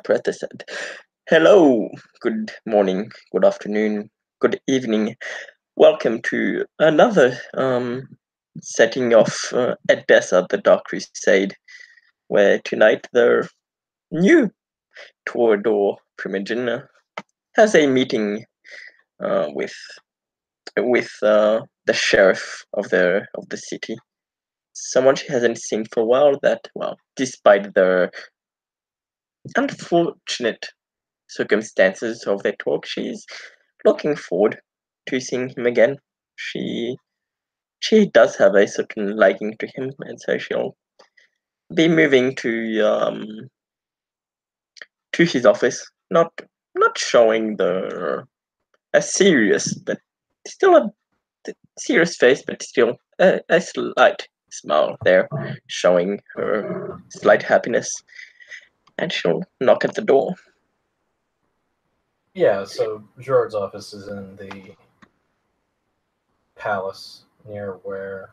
Preta said, "Hello, good morning, good afternoon, good evening. Welcome to another setting of Edessa, the Dark Crusade, where tonight the new Toreador Primogen has a meeting with the sheriff of the city. Someone she hasn't seen for a while. Despite the unfortunate circumstances of their talk, she's looking forward to seeing him again. She she does have a certain liking to him, and so she'll be moving to his office, not showing the a serious but still a serious face, but still a slight smile there, showing her slight happiness, and she'll knock at the door. Yeah, so Gerard's office is in the palace near where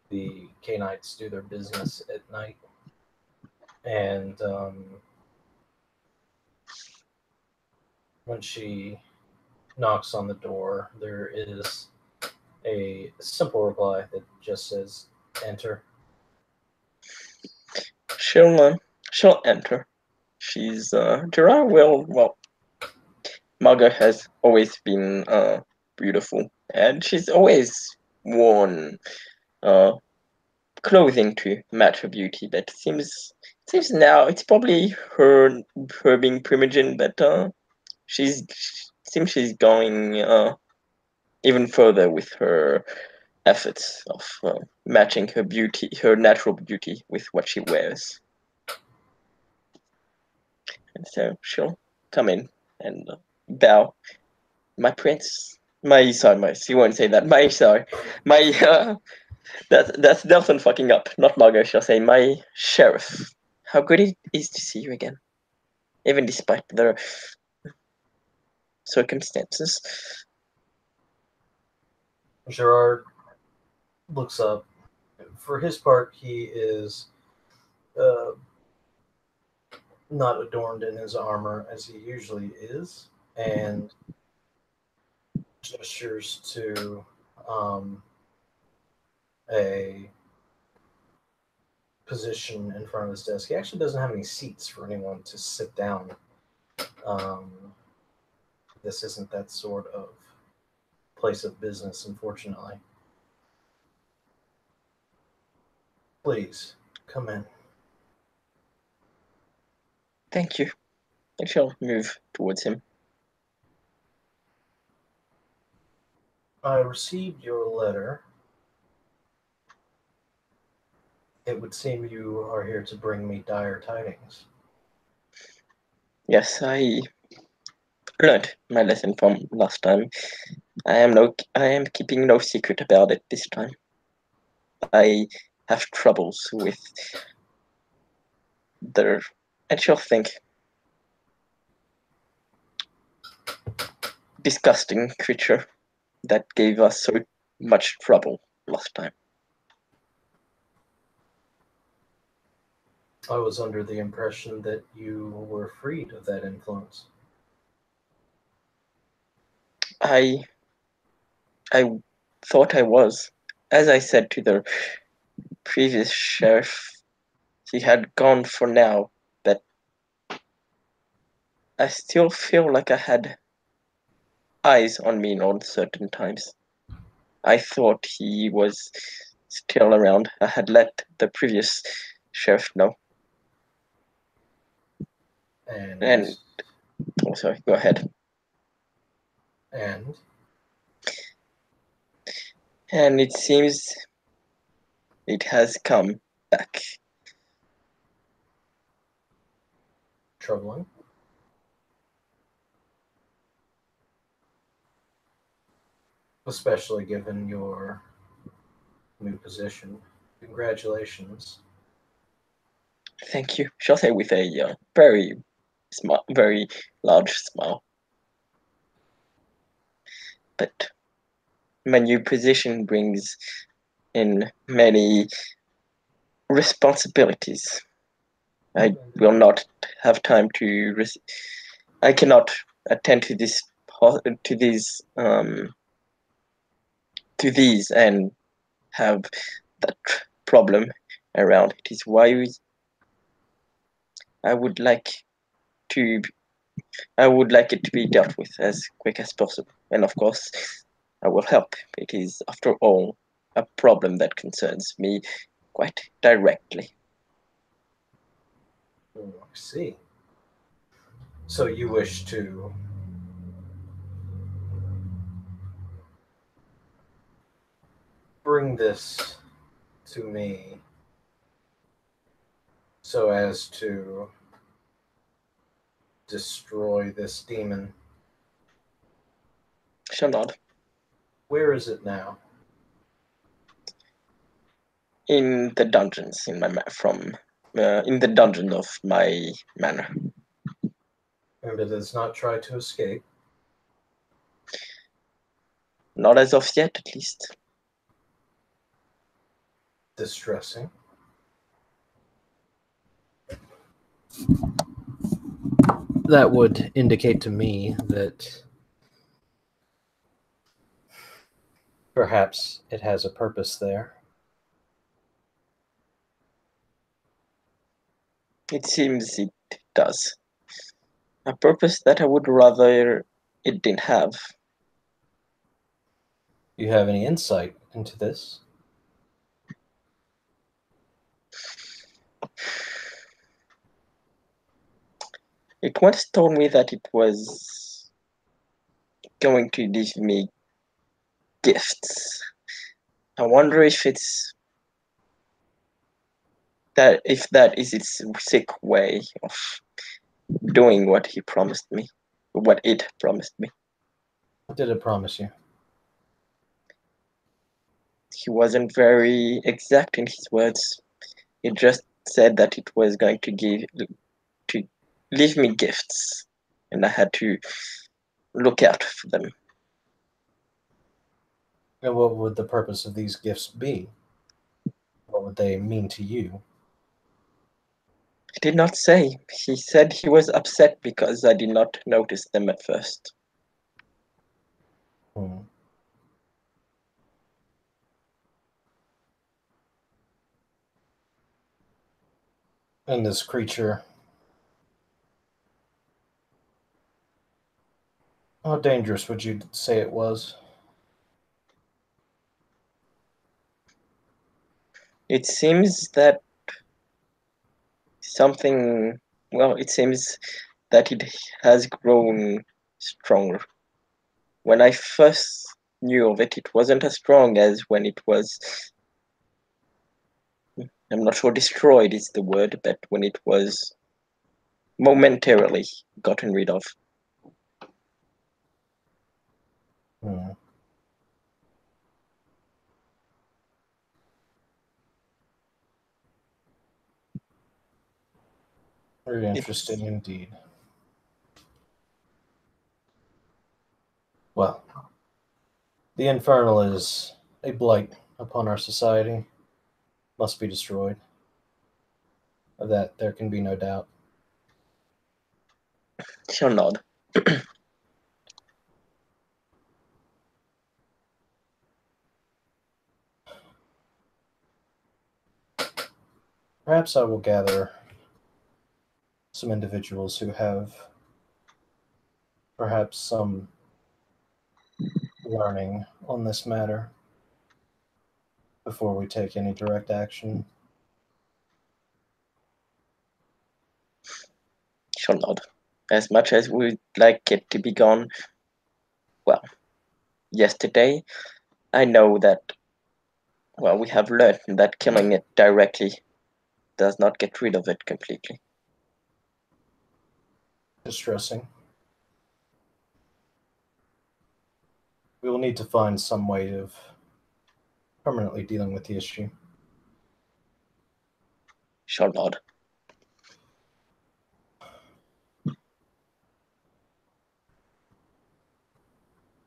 the Canaanites do their business at night. And when she knocks on the door, there is a simple reply that just says, "Enter." She'll enter. She's Gerard will well Margot has always been beautiful, and she's always worn uh clothing to match her beauty. But seems now it's probably her being Primogen, but she's seems she's going even further with her efforts of matching her beauty, her natural beauty, with what she wears. And so she'll come in and bow. My prince, she won't say that. My that's Nelson fucking up, not Margot. She'll say, "My sheriff, how good it is to see you again, even despite the circumstances." Gerard looks up. For his part, he is uh, not adorned in his armor as he usually is, and gestures to um, a position in front of his desk. He actually doesn't have any seats for anyone to sit down. Um, this isn't that sort of place of business, unfortunately. Please come in. Thank you. And she'll move towards him. I received your letter. It would seem you are here to bring me dire tidings. Yes, I learned my lesson from last time. I am keeping no secret about it this time. I have troubles with the actual think disgusting creature that gave us so much trouble last time. I was under the impression that you were freed of that influence. I I thought I was. As I said to the previous sheriff, he had gone for now, but I still feel like I had eyes on me on certain times. I thought he was still around. I had let the previous sheriff know. And And oh, sorry, go ahead. and And it seems it has come back. troubling. Especially given your new position. Congratulations. Thank you. Shall say with a very smart, very large smile. But my new position brings in many responsibilities. I will not have time to. I cannot attend to this to these and have that problem around. It is why I would like to. I would like it to be dealt with as quick as possible, and of course, I will help. It is, after all, a problem that concerns me quite directly. I see. So you wish to bring this to me so as to destroy this demon. Shall not. Where is it now? In the dungeons in my in the dungeon of my manor. And it has not tried to escape. Not as of yet, at least. Distressing. That would indicate to me that perhaps it has a purpose there. It seems it does. A purpose that I would rather it didn't have. Do you have any insight into this? It once told me that it was going to give me gifts. I wonder if that is its sick way of doing what he promised me, what it promised me. What did it promise you? He wasn't very exact in his words. He just said that it was going to leave me gifts, and I had to look out for them. And what would the purpose of these gifts be? What would they mean to you? He did not say. He said he was upset because I did not notice them at first. Hmm. And this creature, how dangerous would you say it was? It seems that something, well, it seems that it has grown stronger. When I first knew of it, it wasn't as strong as when it was, I'm not sure destroyed is the word, but when it was momentarily gotten rid of. Hmm. Very interesting indeed. Well, the Infernal is a blight upon our society, must be destroyed. Of that, there can be no doubt. She'll nod. Perhaps I will gather some individuals who have perhaps some learning on this matter before we take any direct action. She'll nod. As much as we'd like it to be gone, well, yesterday, I know that, well, we have learned that killing it directly does not get rid of it completely. Distressing. We will need to find some way of permanently dealing with the issue. She'll nod.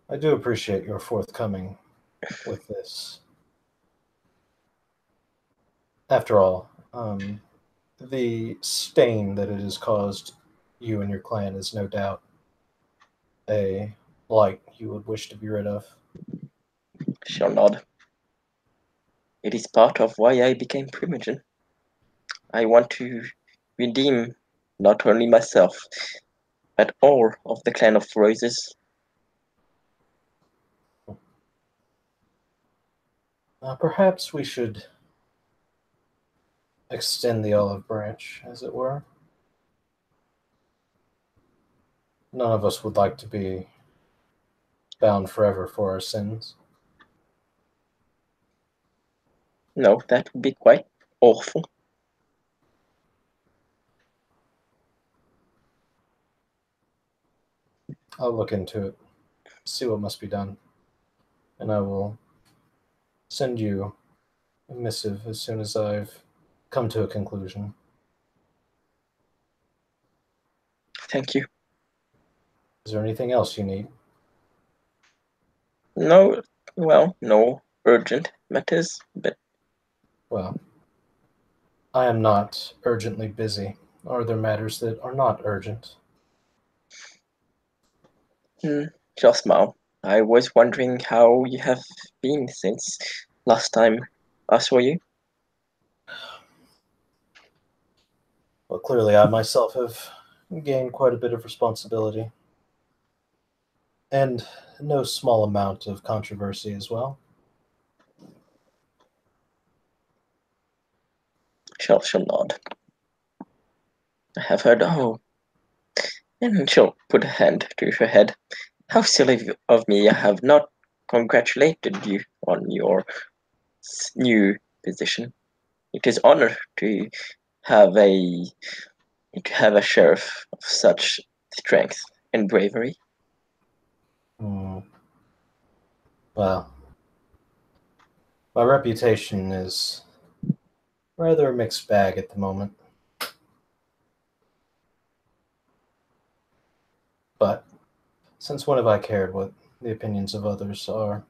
I do appreciate your forthcoming with this. After all, the stain that it has caused you and your clan is no doubt a blight you would wish to be rid of. She'll nod. It is part of why I became Primogen. I want to redeem not only myself, but all of the Clan of Roses. Perhaps we should extend the olive branch, as it were. None of us would like to be bound forever for our sins. No, that would be quite awful. I'll look into it, see what must be done, and I will send you a missive as soon as I've come to a conclusion. Thank you. Is there anything else you need? No, well, no urgent matters, but Well, I am not urgently busy. Are there matters that are not urgent? just smile. I was wondering how you have been since last time I saw you. Well, clearly I myself have gained quite a bit of responsibility. And no small amount of controversy as well. She'll nod. I have heard, oh. And she'll put a hand to her head. How silly of me, I have not congratulated you on your new position. It is honor to have a sheriff of such strength and bravery. Well, my reputation is rather a mixed bag at the moment. But since when have I cared what the opinions of others are?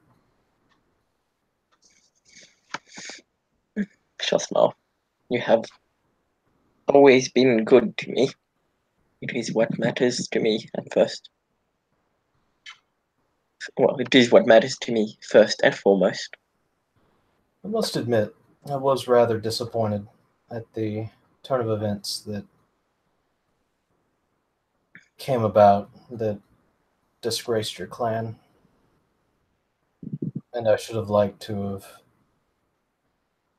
She'll smile. You have always been good to me. It is what matters to me at first. Well, it is what matters to me first and foremost. I must admit, I was rather disappointed at the turn of events that came about that disgraced your clan. And I should have liked to have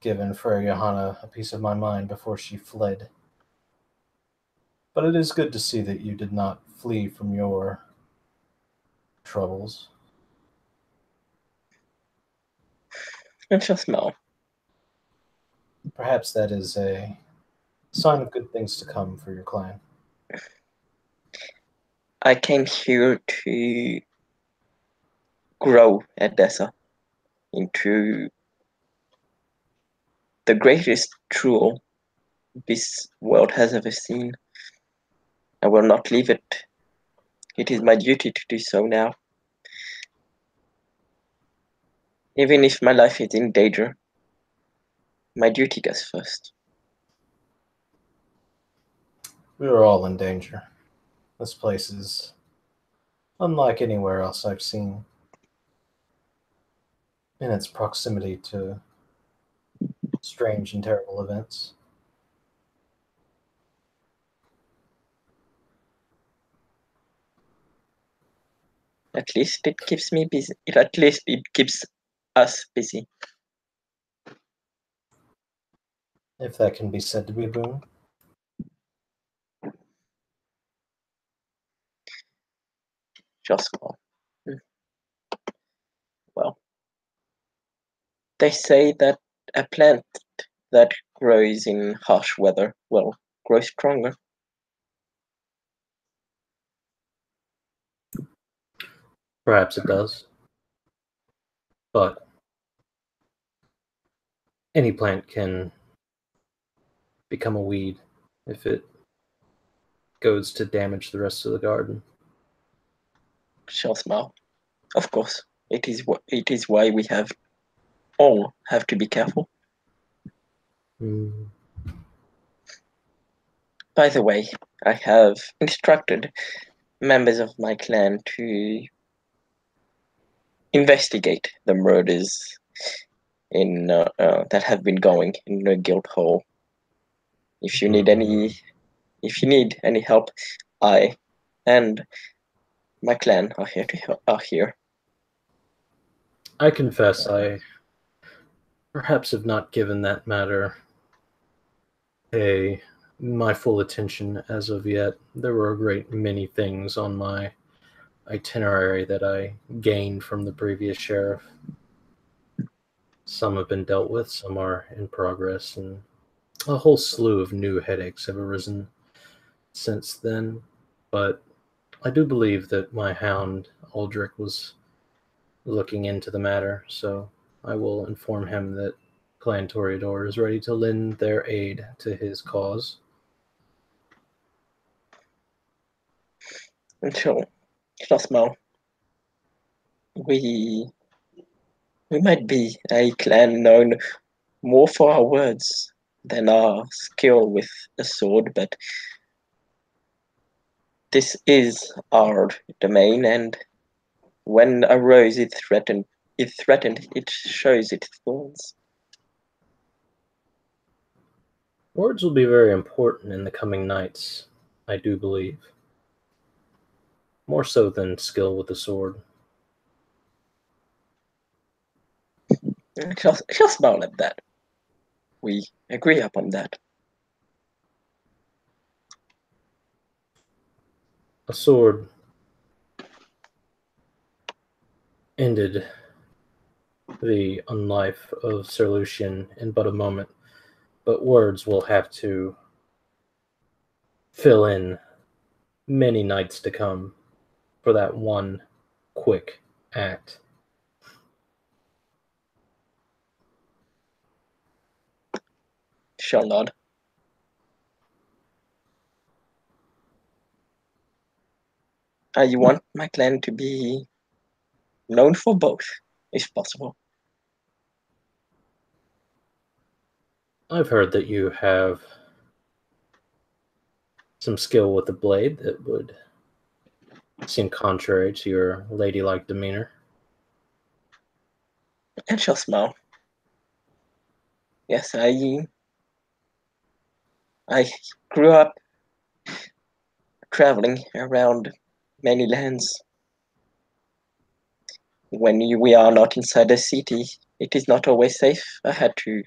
given Frere Johanna a piece of my mind before she fled. But it is good to see that you did not flee from your troubles. And she'll smile. Perhaps that is a sign of good things to come for your clan. I came here to grow Edessa into the greatest jewel this world has ever seen. I will not leave it. It is my duty to do so now. Even if my life is in danger, my duty goes first. We are all in danger. This place is unlike anywhere else I've seen in its proximity to strange and terrible events. At least it keeps me busy. At least it keeps us busy. If that can be said to be a boon. Just well. Well, they say that a plant that grows in harsh weather will grow stronger. Perhaps it does. But any plant can become a weed if it goes to damage the rest of the garden. She'll smile. Of course, it is why we all have to be careful. By the way, I have instructed members of my clan to investigate the murders in that have been going in the Guildhall. If you need any help, I and my clan are here to help. Are here. I confess I perhaps have not given that matter my full attention as of yet. There were a great many things on my itinerary that I gained from the previous sheriff. Some have been dealt with, some are in progress, and a whole slew of new headaches have arisen since then. But I do believe that my hound, Aldrich, was looking into the matter, so I will inform him that Clan Toreador is ready to lend their aid to his cause. Until Schlossmau, we might be a clan known more for our words than our skill with a sword, but this is our domain, and when a rose is threatened, it shows its thorns. Words will be very important in the coming nights, I do believe. More so than skill with the sword. She'll smile at that. We agree upon that. A sword ended the unlife of Sir Lucian in but a moment, but words will have to fill in many nights to come for that one quick act. She'll nod. You want my clan to be known for both, if possible. I've heard that you have some skill with the blade that would seem contrary to your ladylike demeanor. And she'll smile. Yes, I grew up traveling around many lands. When we are not inside a city, it is not always safe. I had to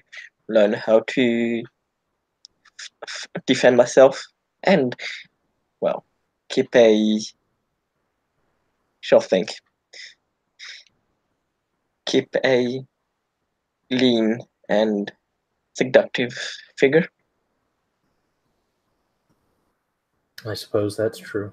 learn how to defend myself and, well, keep a she'll think. Keep a lean and seductive figure. I suppose that's true.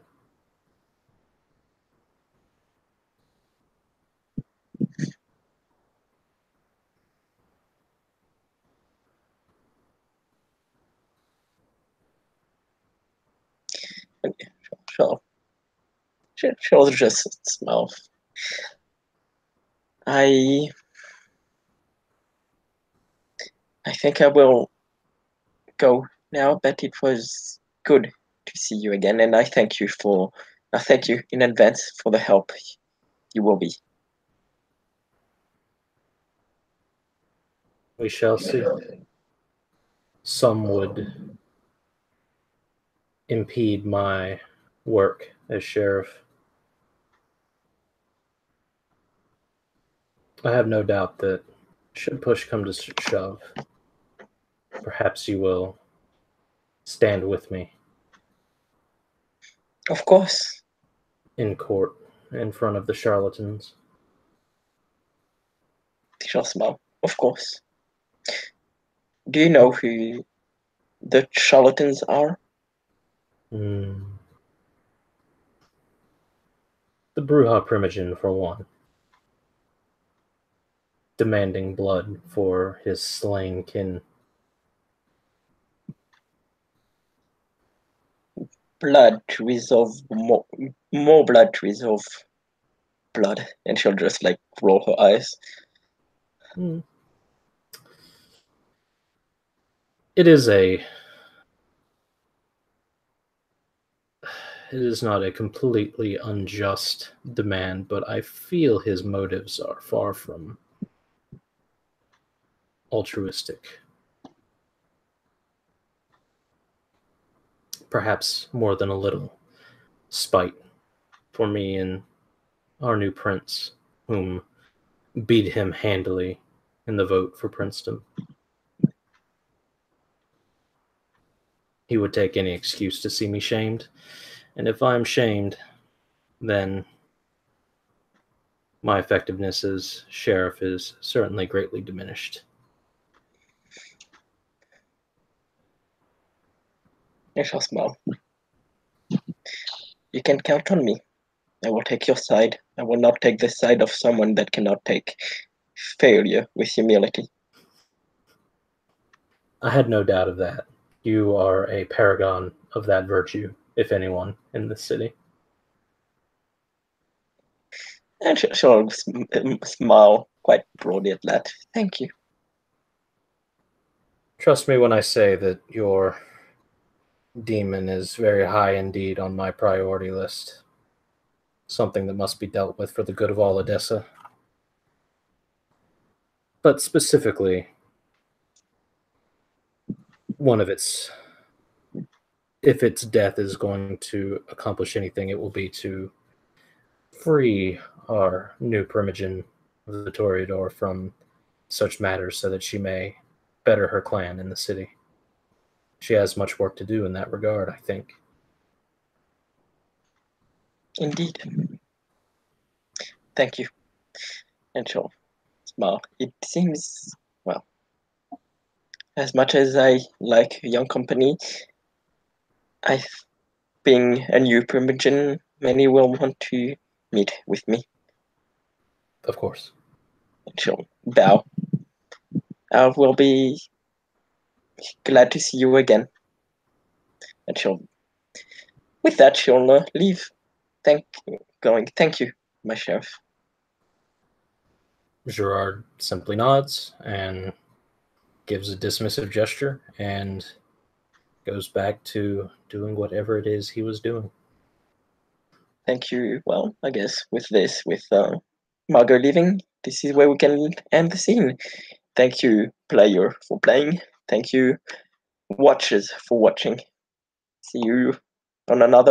And she'll just smile. I think I will go now, but it was good to see you again, and I thank you in advance for the help you will be. We shall see. Some would impede my work as sheriff. I have no doubt that should push come to shove, perhaps you will stand with me Of course. in court in front of the charlatans. She'll smile. Of course. Do you know who the charlatans are? The Brujah Primogen, for one, demanding blood for his slain kin. Blood to resolve more blood to resolve blood, and she'll just like roll her eyes. It is a it is not a completely unjust demand, but I feel his motives are far from altruistic. Perhaps more than a little spite for me and our new prince, whom beat him handily in the vote for princedom. He would take any excuse to see me shamed, and if I am shamed, then my effectiveness as sheriff is certainly greatly diminished. I shall smile. You can count on me. I will take your side. I will not take the side of someone that cannot take failure with humility. I had no doubt of that. You are a paragon of that virtue, if anyone, in this city. And she'll smile quite broadly at that. Thank you. Trust me when I say that your demon is very high indeed on my priority list. Something that must be dealt with for the good of all Odessa. But specifically, one of its, if its death is going to accomplish anything, it will be to free our new Primogen of the Toreador from such matters so that she may better her clan in the city. She has much work to do in that regard, I think. Indeed. Thank you. And she'll smile. It seems, well, as much as I like young company, being a new Primogen, many will want to meet with me. Of course. And she'll bow. I will be glad to see you again. And with that, she'll leave. Thank you, my sheriff. Gerard simply nods and gives a dismissive gesture and goes back to doing whatever it is he was doing. Thank you. Well, I guess with Margot leaving, this is where we can end the scene. Thank you, player, for playing. Thank you, watchers, for watching. See you on another